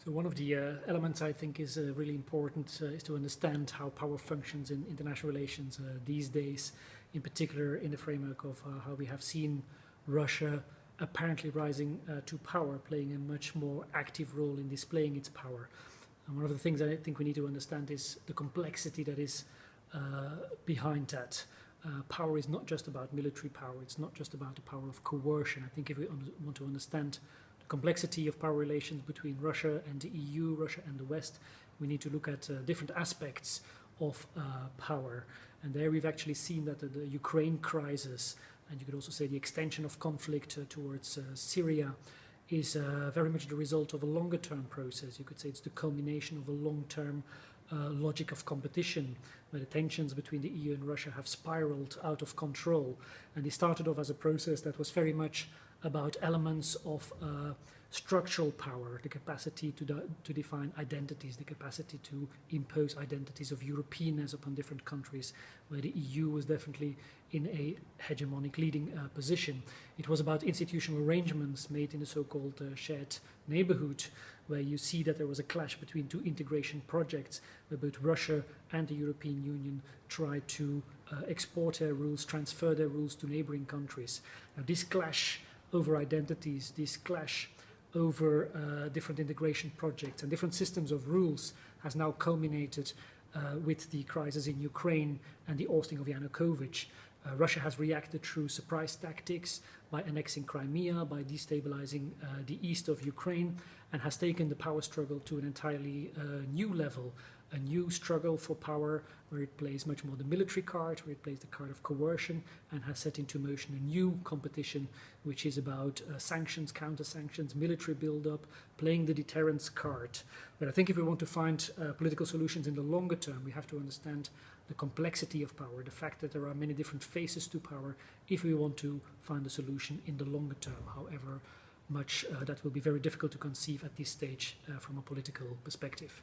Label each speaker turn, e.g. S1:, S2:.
S1: So one of the elements I think is really important is to understand how power functions in international relations these days, in particular in the framework of how we have seen Russia apparently rising to power, playing a much more active role in displaying its power. And one of the things I think we need to understand is the complexity that is behind that. Power is not just about military power, it's not just about the power of coercion. I think if we want to understand complexity of power relations between Russia and the EU, Russia and the West, we need to look at different aspects of power. And there we've actually seen that the Ukraine crisis, and you could also say the extension of conflict towards Syria, is very much the result of a longer term process. You could say it's the culmination of a long-term logic of competition, where the tensions between the EU and Russia have spiraled out of control. And they started off as a process that was very much about elements of structural power, the capacity to define identities, the capacity to impose identities of Europeanness upon different countries, where the EU was definitely in a hegemonic leading position. It was about institutional arrangements made in the so-called shared neighborhood, where you see that there was a clash between two integration projects, where both Russia and the European Union tried to export their rules, transfer their rules to neighboring countries. Now, this clash over identities, this clash over different integration projects and different systems of rules has now culminated with the crisis in Ukraine and the ousting of Yanukovych. Russia has reacted through surprise tactics by annexing Crimea, by destabilizing the east of Ukraine, and has taken the power struggle to an entirely new level, a new struggle for power where it plays much more the military card, where it plays the card of coercion, and has set into motion a new competition which is about sanctions, counter-sanctions, military build-up, playing the deterrence card. But I think if we want to find political solutions in the longer term, we have to understand the complexity of power, the fact that there are many different faces to power, if we want to find a solution in the longer term, however much that will be very difficult to conceive at this stage from a political perspective.